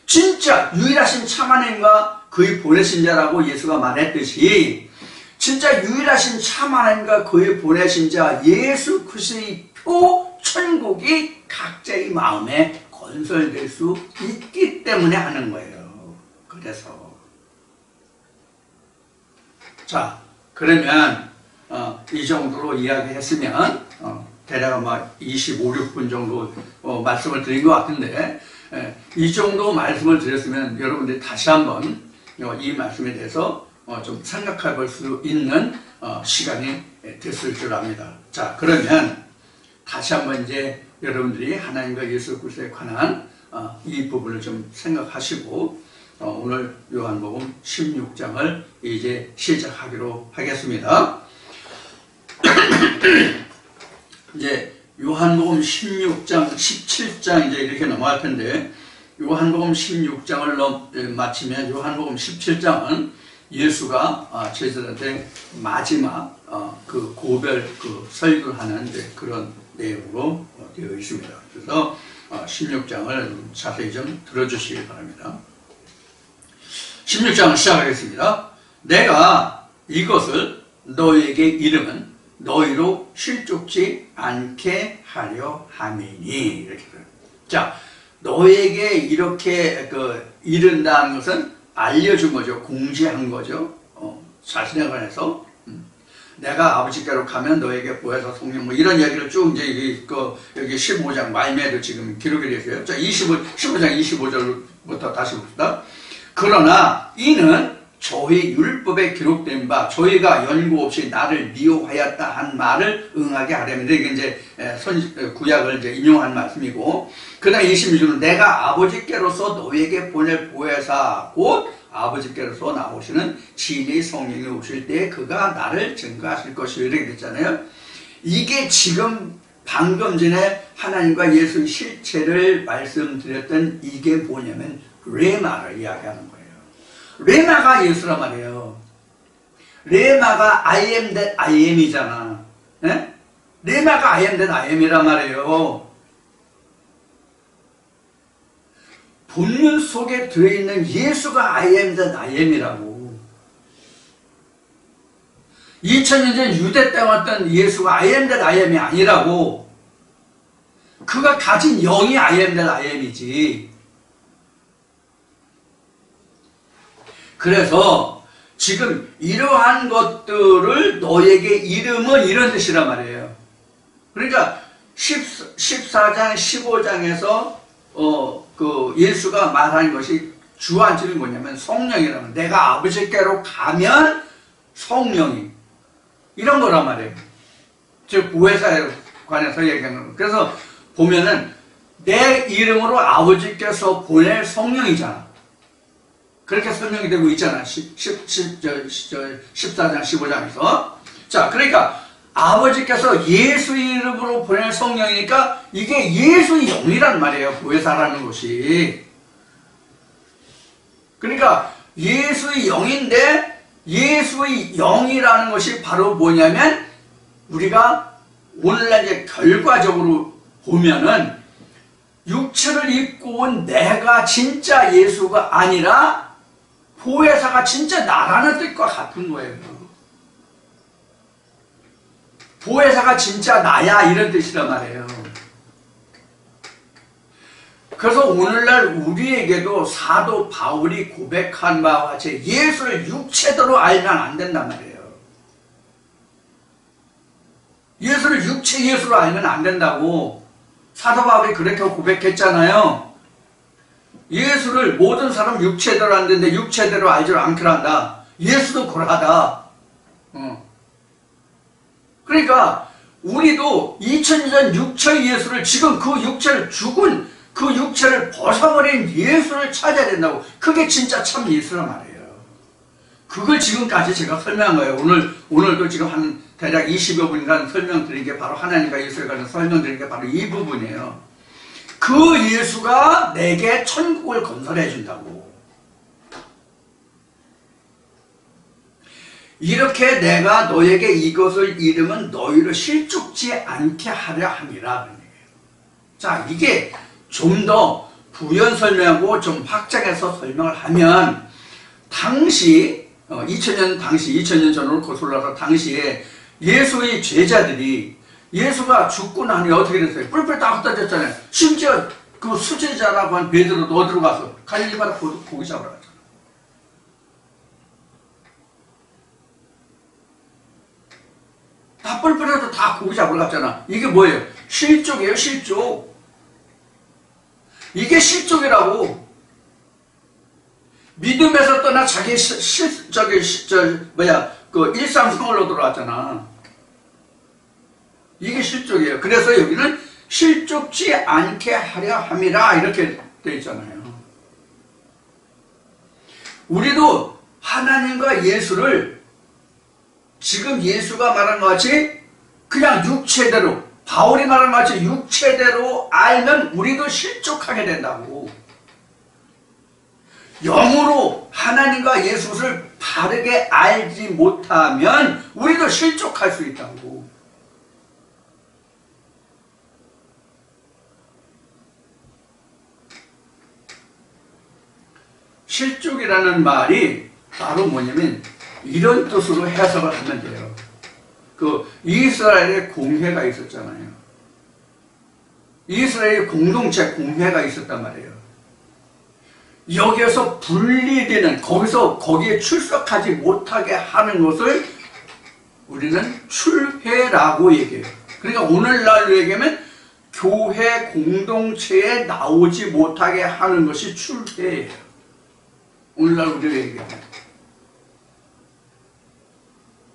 진짜 유일하신 참 하나님과 그의 보내신 자라고 예수가 말했듯이 진짜 유일하신 참 하나님과 그의 보내신 자 예수 그리스도의 표 천국이 각자의 마음에 건설될 수 있기 때문에 하는 거예요. 그래서 자, 그러면 이 정도로 이야기했으면 대략 25, 6분 정도 말씀을 드린 것 같은데, 이 정도 말씀을 드렸으면 여러분들이 다시 한번 이 말씀에 대해서 좀 생각해 볼 수 있는 시간이 됐을 줄 압니다. 자, 그러면 다시 한번 이제 여러분들이 하나님과 예수 그리스도에 관한 이 부분을 좀 생각하시고 오늘 요한복음 16장을 이제 시작하기로 하겠습니다. 이제 요한복음 16장, 17장 이제 이렇게 넘어갈 텐데, 요한복음 16장을 마치면 요한복음 17장은 예수가 제자들한테 마지막 그 고별 그 설교를 하는 그런 내용으로 되어 있습니다. 그래서 16장을 자세히 좀 들어주시기 바랍니다. 16장을 시작하겠습니다. 내가 이것을 너에게 이름은 너희로 실족지 않게 하려 함이니, 이렇게 돼요. 자, 너에게 이렇게 이른다는 것은 알려준 거죠. 공지한 거죠. 자신에 관해서. 내가 아버지께로 가면 너에게 보혜사 성령 뭐 이런 이야기를 쭉 이제 여기 15장 말미에도 지금 기록이 되어 있어요. 자, 15장 25절부터 다시 봅시다. 그러나 이는 저희 율법에 기록된 바 저희가 연고 없이 나를 미워하였다 한 말을 응하게 하려면, 이게 이제 구약을 이제 인용한 말씀이고, 그다음 26절은 내가 아버지께로서 너에게 보낼 보혜사 곧 아버지께로서 나오시는 진리의 성령이 오실 때 그가 나를 증거하실 것이요, 이렇게 됐잖아요. 이게 지금 방금 전에 하나님과 예수의 실체를 말씀드렸던 이게 뭐냐면 레마를 이야기하는 거예요. 레마가 예수란 말이에요. 레마가 I am that I am이잖아. 네? 레마가 I am that I am이란 말이에요. 본문 속에 들어있는 예수가 I am that I am이라고. 2000년 전 유대 때 왔던 예수가 I am that I am이 아니라고. 그가 가진 영이 I am that I am이지. 그래서 지금 이러한 것들을 너에게 이름은 이런 뜻이란 말이에요. 그러니까 14장 15장에서 예수가 말하는 것이 주안점이 뭐냐면 성령이라면, 내가 아버지께로 가면 성령이 이런 거란 말이에요. 즉 보혜사에 관해서 얘기하는 거예요. 그래서 보면은 내 이름으로 아버지께서 보낼 성령이잖아. 그렇게 설명이 되고 있잖아. 14장 15장에서. 자, 그러니까 아버지께서 예수 이름으로 보낼 성령이니까 이게 예수의 영이란 말이에요. 보혜사라는 것이. 그러니까 예수의 영인데, 예수의 영이라는 것이 바로 뭐냐면, 우리가 오늘날 이제 결과적으로 보면은 육체를 입고 온 내가 진짜 예수가 아니라 보혜사가 진짜 나라는 뜻과 같은 거예요. 보혜사가 진짜 나야, 이런 뜻이란 말이에요. 그래서 오늘날 우리에게도 사도 바울이 고백한 바와 같이 예수를 육체대로 알면 안 된단 말이에요. 예수를 육체 예수로 알면 안 된다고 사도 바울이 그렇게 고백했잖아요. 예수를 모든 사람 육체대로 안 되는데 육체대로 알지 않기로 한다. 예수도 그러하다. 그러니까 우리도 2000년 전 육체의 예수를, 지금 그 육체를 죽은 그 육체를 벗어버린 예수를 찾아야 된다고. 그게 진짜 참 예수란 말이에요. 그걸 지금까지 제가 설명한 거예요. 오늘도 지금 한 대략 20여 분간 설명드린 게 바로 하나님과 예수에 관해서 설명드린 게 바로 이 부분이에요. 그 예수가 내게 천국을 건설해 준다고. 이렇게 내가 너에게 이것을 이름은 너희로 실족지 않게 하려 함이라. 자, 이게 좀 더 부연 설명하고 좀 확장해서 설명을 하면, 당시 2000년 전으로 거슬러서 당시에 예수의 제자들이 예수가 죽고 나니 어떻게 됐어요? 뿔뿔 다 흩어졌잖아요. 심지어 그 수제자라고 한 베드로도 어디로 가서 갈릴리 바다 고기 잡으러 갔잖아요. 다 뿔뿔해서 다 고기 잡으러 갔잖아. 이게 뭐예요? 실족이에요, 실족. 이게 실족이라고. 믿음에서 떠나 자기 일상생활로 돌아왔잖아. 이게 실족이에요. 그래서 여기는 실족지 않게 하려 함이라 이렇게 되어 있잖아요. 우리도 하나님과 예수를 지금 예수가 말한 것 같이 그냥 육체대로, 바울이 말한 것 같이 육체대로 알면 우리도 실족하게 된다고. 영으로 하나님과 예수를 바르게 알지 못하면 우리도 실족할 수 있다고. 실족이라는 말이 바로 뭐냐면 이런 뜻으로 해석을 하면 돼요. 그 이스라엘의 공회가 있었잖아요. 이스라엘의 공동체 공회가 있었단 말이에요. 여기에서 분리되는, 거기에 출석하지 못하게 하는 것을 우리는 출회라고 얘기해요. 그러니까 오늘날로 얘기하면 교회 공동체에 나오지 못하게 하는 것이 출회예요. 오늘날 우리가 얘기하면.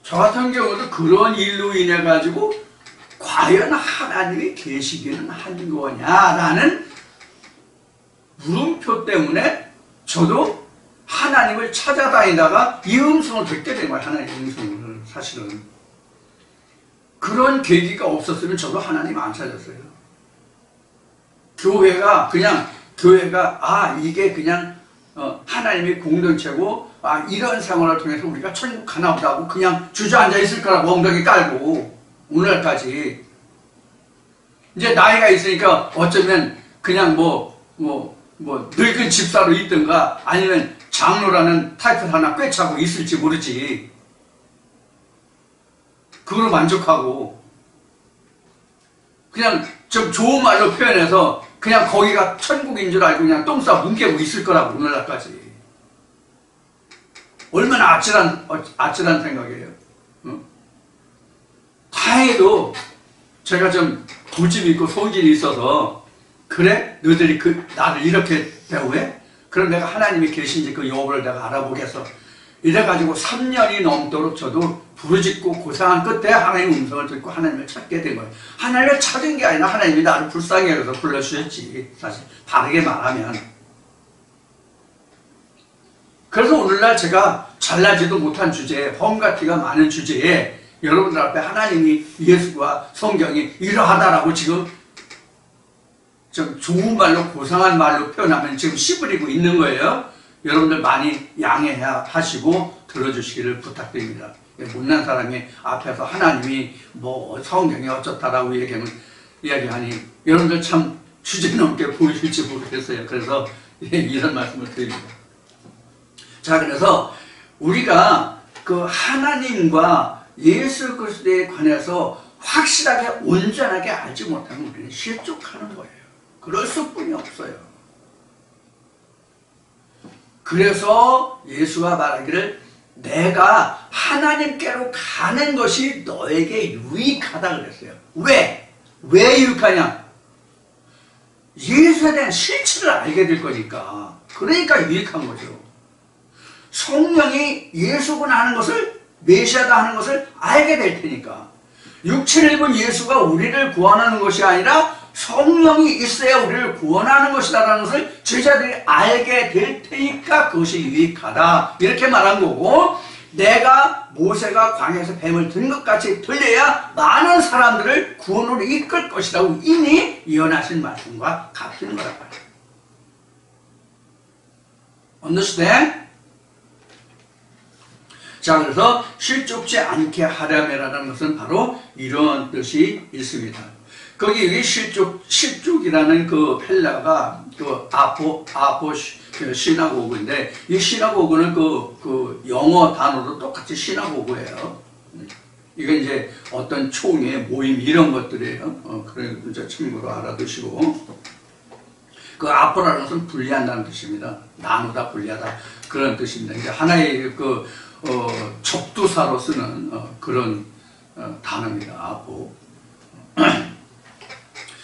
저 같은 경우도 그런 일로 인해 가지고 과연 하나님이 계시기는 한 거냐라는 물음표 때문에 저도 하나님을 찾아다니다가 이 음성을 듣게 된 거예요. 하나님의 음성을. 사실은 그런 계기가 없었으면 저도 하나님 안 찾았어요. 교회가 이게 그냥 하나님의 공동체고 이런 생활을 통해서 우리가 천국 가나 보다고 그냥 주저앉아 있을 거라고 엉덩이 깔고 오늘날까지 이제 나이가 있으니까 어쩌면 그냥 늙은 집사로 있든가 아니면 장로라는 타이틀 하나 꿰차고 있을지 모르지. 그걸로 만족하고 그냥 좀 좋은 말로 표현해서 그냥 거기가 천국인 줄 알고 그냥 똥 싸 뭉개고 있을 거라고 오늘날까지. 얼마나 아찔한 생각이에요. 응? 다행히도 제가 좀 고집이 있고 소질이 있어서 그래? 너희들이 나를 이렇게 대우해? 그럼 내가 하나님이 계신지 그 여부를 내가 알아보겠어. 이래가지고 3년이 넘도록 저도 부르짖고 고생한 끝에 하나님의 음성을 듣고 하나님을 찾게 된 거예요. 하나님을 찾은 게 아니라 하나님이 나를 불쌍히 여겨서 불러주셨지. 사실 바르게 말하면. 그래서 오늘날 제가 잘나지도 못한 주제에, 험가티가 많은 주제에 여러분들 앞에 하나님이, 예수와 성경이 이러하다라고 지금 좀 좋은 말로, 고상한 말로 표현하면 지금 씨부리고 있는 거예요. 여러분들 많이 양해해야 하시고 들어주시기를 부탁드립니다. 못난 사람이 앞에서 하나님이 성경이 어쩌다라고 이야기하니 여러분들 참 주제 넘게 보이실지 모르겠어요. 그래서 이런 말씀을 드립니다. 자, 그래서 우리가 그 하나님과 예수 그리스도에 관해서 확실하게 온전하게 알지 못하면 우리는 실족하는 거예요. 그럴 수뿐이 없어요. 그래서 예수가 말하기를 내가 하나님께로 가는 것이 너에게 유익하다 그랬어요. 왜 유익하냐? 예수에 대한 실체를 알게 될 거니까. 그러니까 유익한 거죠. 성령이 예수구나 하는 것을, 메시아다 하는 것을 알게 될 테니까. 육체를 입은 예수가 우리를 구원하는 것이 아니라 성령이 있어야 우리를 구원하는 것이다라는 것을 제자들이 알게 될 테니까 그것이 유익하다. 이렇게 말한 거고, 내가 모세가 광야에서 뱀을 든 것 같이 들려야 많은 사람들을 구원으로 이끌 것이라고 이미 예언하신 말씀과 같은 거란 말이에요. Understand? 자, 그래서 실족지 않게 하려면이라는 것은 바로 이런 뜻이 있습니다. 거기 실족이라는 그 헬라가 그 아포 시나고그인데, 이 시나고그는 그 영어 단어로 똑같이 시나고그예요. 이건 이제 어떤 총회, 모임 이런 것들이에요. 그래 이제 참고로 알아두시고, 그 아포라는 것은 분리한다는 뜻입니다. 나누다, 분리하다 그런 뜻입니다. 이제 하나의 접두사로 쓰는 그런 단어입니다. 아포.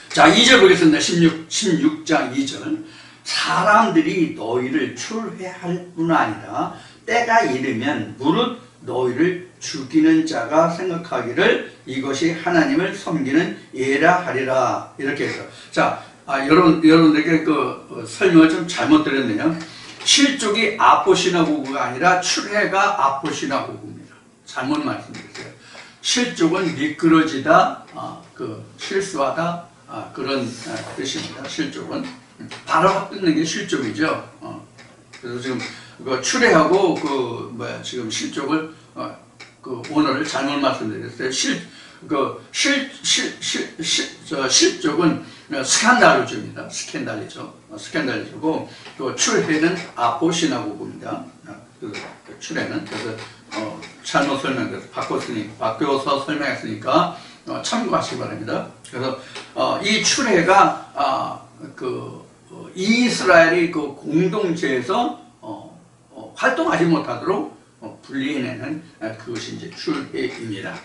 자, 2절 보겠습니다. 16장 2절. 사람들이 너희를 출회할 뿐 아니라 때가 이르면 무릇 너희를 죽이는 자가 생각하기를 이것이 하나님을 섬기는 예라 하리라. 이렇게 해서. 자, 여러분들에게 그 설명을 좀 잘못 드렸네요. 실족이 아포시나고그가 아니라 출애가 아포시나고그입니다. 잘못 말씀드렸어요. 실족은 미끄러지다, 실수하다, 그런 뜻입니다. 실족은 바로 끊는 게 실족이죠. 그래서 지금 출애하고 지금 실족을 원어를 잘못 말씀드렸어요. 실족은 스캔달리조입니다. 스캔달리조고 또 출애는 아포시나고그입니다. 출애는 그래서 잘못 설명돼서 바꿔서 설명했으니까 참고하시기 바랍니다. 그래서 이 출애가 이스라엘이 공동체에서 활동하지 못하도록 분리해내는 그것이 이제 출애입니다.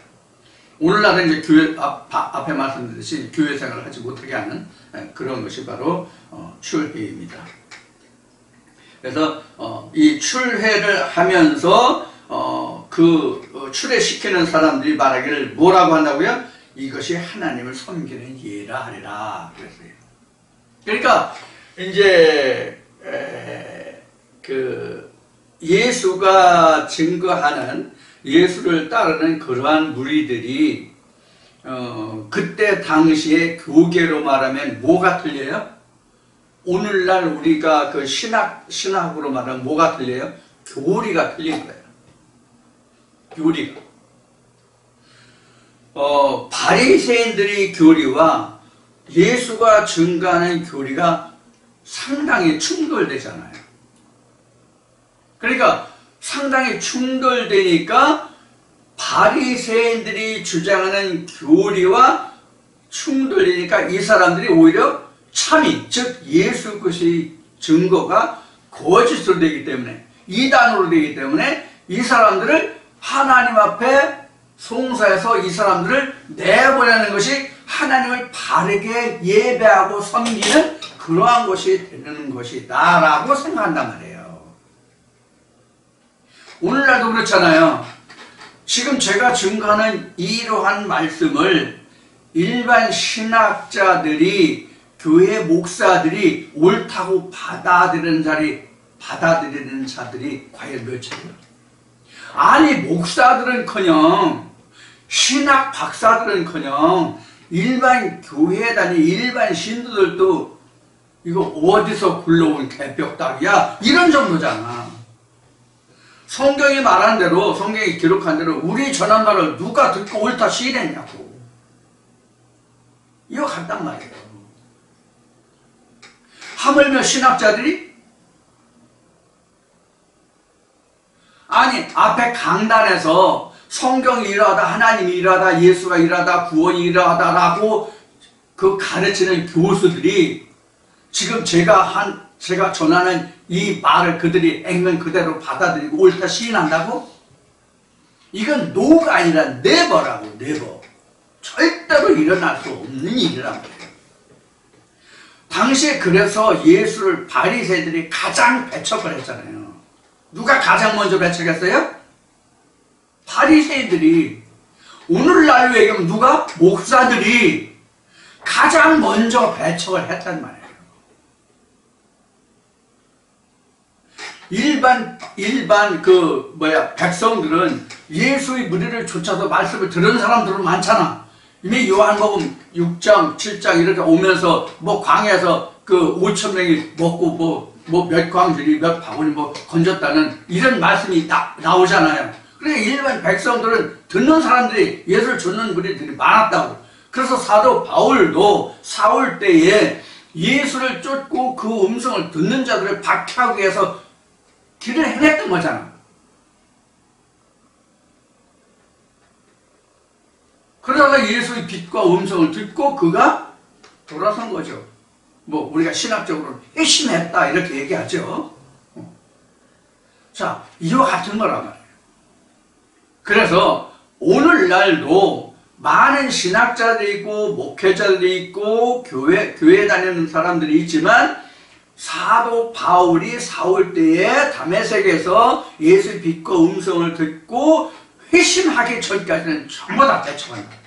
오늘날은 이제 교회 앞에 말씀드렸듯이 교회 생활을 하지 못하게 하는 그런 것이 바로 출애입니다. 그래서 이 출애를 하면서 출애시키는 사람들이 말하기를 뭐라고 한다고요? 이것이 하나님을 섬기는 예라 하리라 그랬어요. 그러니까 이제 예수가 증거하는 예수를 따르는 그러한 무리들이 그때 당시에 교계로 말하면 뭐가 틀려요? 오늘날 우리가 신학으로 말하면 뭐가 틀려요? 교리가 틀린 거예요. 교리가. 바리새인들의 교리와 예수가 증거하는 교리가 상당히 충돌되잖아요. 그러니까 상당히 충돌되니까 바리새인들이 주장하는 교리와 충돌되니까 이 사람들이 오히려 참이, 즉 예수 그리스도의 증거가 거짓으로 되기 때문에, 이단으로 되기 때문에 이 사람들을 하나님 앞에 송사해서 이 사람들을 내보내는 것이 하나님을 바르게 예배하고 섬기는 그러한 것이 되는 것이다 라고 생각한단 말이에요. 오늘날도 그렇잖아요. 지금 제가 증거하는 이러한 말씀을 일반 신학자들이, 교회 목사들이 옳다고 받아들이는 자들이 과연 몇이에요? 아니, 목사들은커녕, 신학 박사들은커녕, 일반 교회 다니는 일반 신도들도 이거 어디서 굴러온 개벽다리야? 이런 정도잖아. 성경이 말한 대로, 성경이 기록한 대로 우리 전한 말을 누가 듣고 옳다 시인했냐고. 이거 같단 말이에요. 하물며 신학자들이 아니 앞에 강단에서 성경이 이러하다, 하나님이 이러하다, 예수가 이러하다, 구원이 이러하다라고 가르치는 교수들이 지금 제가 전하는 이 말을 그들이 액면 그대로 받아들이고 옳다 시인한다고? 이건 노가 아니라 네버라고, 네버. 절대로 일어날 수 없는 일이란 말이에요. 당시에 그래서 예수를 바리새인들이 가장 배척을 했잖아요. 누가 가장 먼저 배척했어요? 바리새인들이. 오늘날로 얘기하면 누가? 목사들이 가장 먼저 배척을 했단 말이에요. 일반 백성들은 예수의 무리를 쫓아서 말씀을 들은 사람들은 많잖아. 이미 요한복음 6장, 7장 이렇게 오면서 광야에서 5,000명이 먹고 몇 광들이 몇 바구니 건졌다는 이런 말씀이 나오잖아요. 그러니까 일반 백성들은 듣는 사람들이 예수를 쫓는 무리들이 많았다고. 그래서 사도 바울도 사울 때에 예수를 쫓고 그 음성을 듣는 자들을 박해하기 위해서 길을 행했던 거잖아. 그러다가 예수의 빛과 음성을 듣고 그가 돌아선 거죠. 우리가 신학적으로 열심히 했다 이렇게 얘기하죠. 자, 이와 같은 거란 말이에요. 그래서 오늘날도 많은 신학자들이 있고 목회자들이 있고 교회 다니는 사람들이 있지만 사도 바울이 사울 때에 다메섹에서 예수의 빛과 음성을 듣고 회심하기 전까지는 전부 다 배척한다.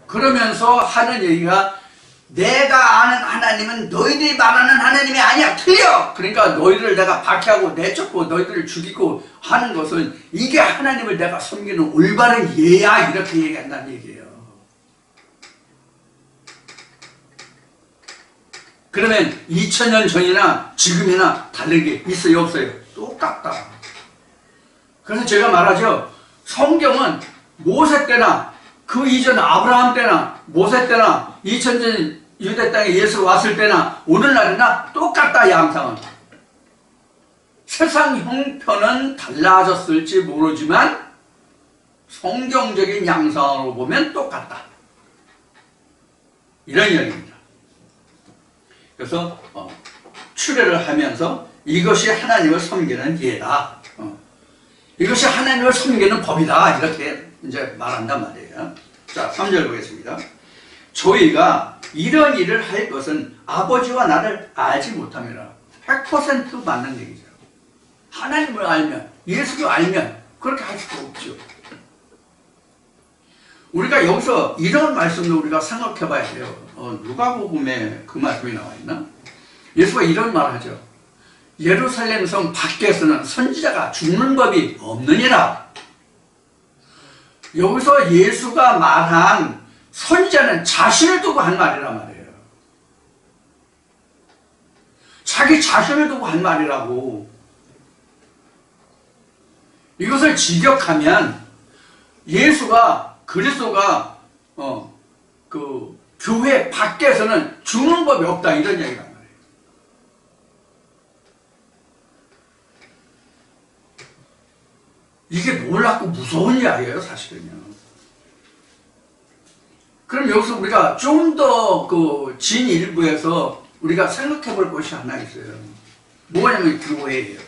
그러면서 하는 얘기가 내가 아는 하나님은 너희들이 말하는 하나님이 아니야. 틀려. 그러니까 너희들을 내가 박해하고 내쫓고 너희들을 죽이고 하는 것은 이게 하나님을 내가 섬기는 올바른 예야, 이렇게 얘기한다는 얘기예요. 그러면 2000년 전이나 지금이나 다른 게 있어요, 없어요? 똑같다. 그래서 제가 말하죠. 성경은 모세 때나 그 이전 아브라함 때나 모세 때나 2000년 유대 땅에 예수 왔을 때나 오늘날이나 똑같다, 양상은. 세상 형편은 달라졌을지 모르지만 성경적인 양상으로 보면 똑같다, 이런 이야기입니다. 그래서 추례를 하면서 이것이 하나님을 섬기는 예다, 이것이 하나님을 섬기는 법이다, 이렇게 이제 말한단 말이에요. 자, 3절 보겠습니다. 저희가 이런 일을 할 것은 아버지와 나를 알지 못함이라. 100% 맞는 얘기죠. 하나님을 알면, 예수를 알면 그렇게 할 수가 없죠. 우리가 여기서 이런 말씀도 우리가 생각해 봐야 돼요. 누가복음에 그 말씀이 나와 있나? 예수가 이런 말을 하죠. 예루살렘 성 밖에서는 선지자가 죽는 법이 없느니라. 여기서 예수가 말한 선지자는 자신을 두고 한 말이란 말이에요. 자기 자신을 두고 한 말이라고. 이것을 직역하면 예수가, 그리스도가 그 교회 밖에서는 죽는 법이 없다, 이런 얘기란 말이에요. 이게 놀랍고 무서운 이야기예요, 사실은요. 그럼 여기서 우리가 좀 더 그 진일부에서 우리가 생각해 볼 것이 하나 있어요. 뭐냐면 교회예요.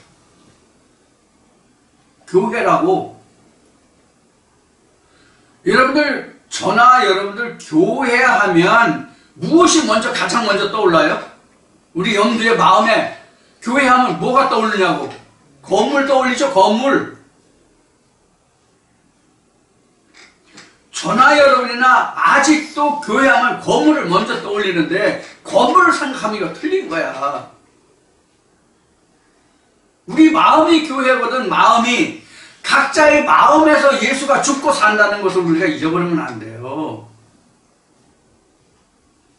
교회라고, 여러분들, 저나 여러분들 교회 하면 무엇이 가장 먼저 떠올라요? 우리 염두에, 마음에 교회 하면 뭐가 떠오르냐고? 건물 떠올리죠, 건물. 저나 여러분이나 아직도 교회 하면 건물을 먼저 떠올리는데 건물을 생각하면 틀린 거야. 우리 마음이 교회거든. 마음이, 각자의 마음에서 예수가 죽고 산다는 것을 우리가 잊어버리면 안 돼요.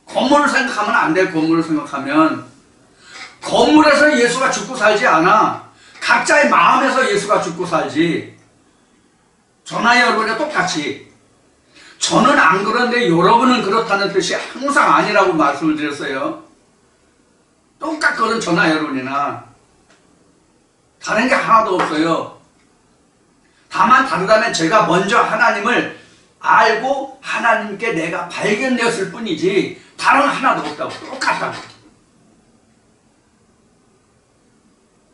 건물을 생각하면 안 돼. 건물을 생각하면 건물에서 예수가 죽고 살지 않아. 각자의 마음에서 예수가 죽고 살지. 저나 여러분이 똑같이. 저는 안 그런데 여러분은 그렇다는 뜻이 항상 아니라고 말씀을 드렸어요. 똑같거든, 저나 여러분이나. 다른 게 하나도 없어요. 다만 다르다면 제가 먼저 하나님을 알고 하나님께 내가 발견되었을 뿐이지 다른 하나도 없다고. 똑같다고.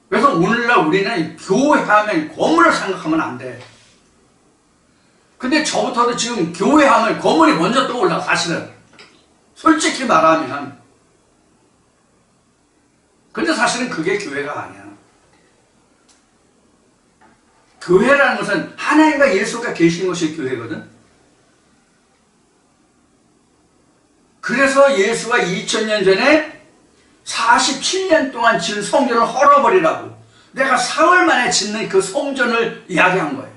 그래서 오늘날 우리는 교회하면 건물을 생각하면 안 돼. 근데 저부터도 지금 교회하면 건물이 먼저 떠올라, 사실은. 솔직히 말하면. 근데 사실은 그게 교회가 아니야. 교회라는 것은 하나님과 예수가 계신 것이 교회거든. 그래서 예수가 2000년 전에 47년 동안 지은 성전을 헐어버리라고, 내가 사흘 만에 짓는 그 성전을 이야기한 거예요.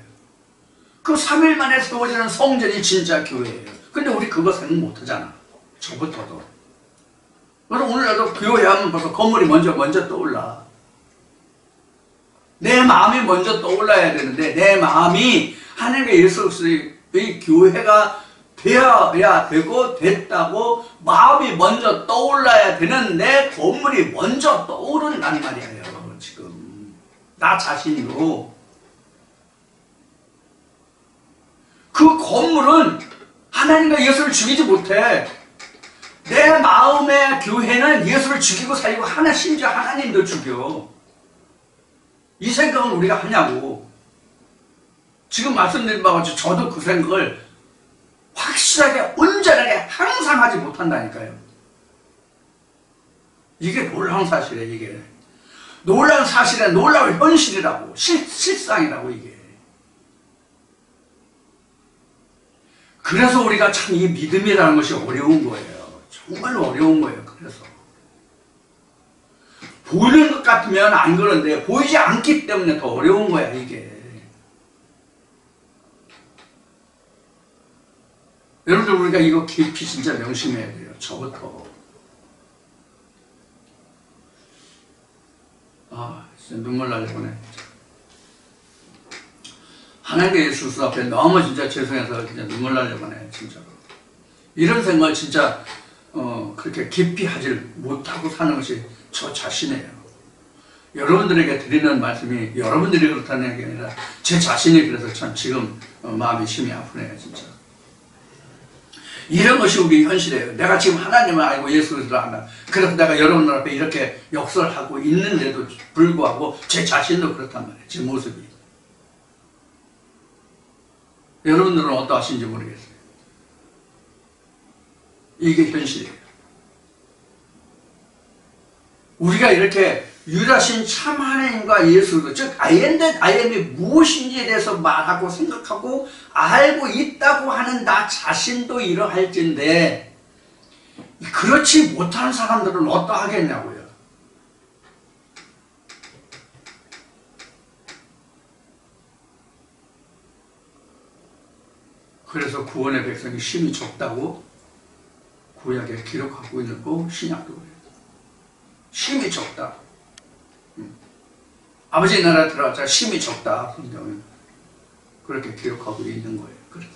그 3일 만에 세워지는 성전이 진짜 교회예요. 근데 우리 그거 생각 못하잖아, 저부터도. 그래서 오늘날도 교회하면 벌써 건물이 먼저 떠올라. 내 마음이 먼저 떠올라야 되는데, 내 마음이 하나님과 예수 그리스도의 교회가 되어야 되고 됐다고 마음이 먼저 떠올라야 되는 내 건물이 먼저 떠오른다는 말이에요. 지금 나 자신으로. 그 건물은 하나님과 예수를 죽이지 못해. 내 마음의 교회는 예수를 죽이고 살리고 심지어 하나님도 죽여. 이 생각을 우리가 하냐고. 지금 말씀드린 바와 같이 저도 그 생각을 확실하게, 온전하게 항상 하지 못한다니까요. 이게 놀라운 사실이에요, 이게. 놀라운 사실은 놀라운 현실이라고, 실상이라고, 이게. 그래서 우리가 참 이 믿음이라는 것이 어려운 거예요. 정말로 어려운 거예요. 그래서 보이는 것 같으면 안 그런데 보이지 않기 때문에 더 어려운 거야 이게. 여러분들 우리가 이거 깊이 진짜 명심해야 돼요. 저부터. 진짜 눈물 나려고 네 하나님의 예수 앞에 너무 진짜 죄송해서 진짜 눈물 나려고 네 진짜로. 이런 생각을 진짜 그렇게 깊이 하질 못하고 사는 것이 저 자신이에요. 여러분들에게 드리는 말씀이 여러분들이 그렇다는 게 아니라 제 자신이 그래서 참 지금 마음이 심히 아프네요 진짜. 이런 것이 우리 현실이에요. 내가 지금 하나님을 알고 예수 그리스도를 안다. 그래서 내가 여러분들 앞에 이렇게 역설하고 있는데도 불구하고 제 자신도 그렇단 말이에요. 제 모습이. 여러분들은 어떠하신지 모르겠어요. 이게 현실이에요. 우리가 이렇게 유일하신 참 하나님과 예수, 즉 I am that I am이 무엇인지에 대해서 말하고 생각하고 알고 있다고 하는 나 자신도 이러할진데 그렇지 못하는 사람들은 어떠하겠냐고요. 그래서 구원의 백성이 심히 적다고 구약에 기록하고 있는 거 신약도 그래요. 심히 적다. 아버지 나라 들어가자 심히 적다. 성경은 그렇게 기록하고 있는 거예요. 그래서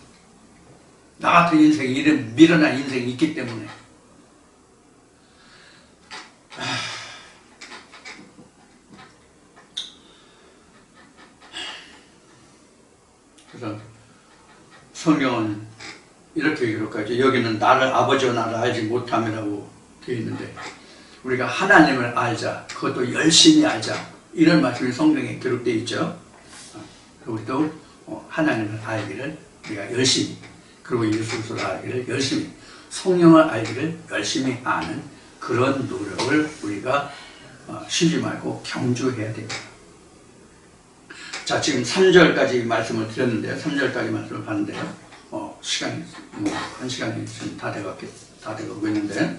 나 같은 인생이 이런 미련한 인생이 있기 때문에 그래서 성경은 이렇게 기록하죠. 여기는 나를 아버지와 나를 알지 못함이라고 되어 있는데 우리가 하나님을 알자. 그것도 열심히 알자. 이런 말씀이 성경에 기록되어 있죠. 우리도 하나님을 알기를 우리가 열심히, 그리고 예수 그리스도를 알기를 열심히, 성령을 알기를 열심히 아는 그런 노력을 우리가 쉬지 말고 경주해야 됩니다. 자, 지금 3절까지 말씀을 드렸는데요. 3절까지 말씀을 봤는데요. 시간이 한 시간이 지금 다 돼가고 있는데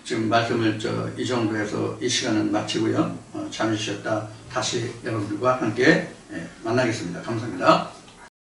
지금 말씀을 이 정도에서 이 시간은 마치고요. 잠시 쉬었다 다시 여러분들과 함께 만나겠습니다. 감사합니다.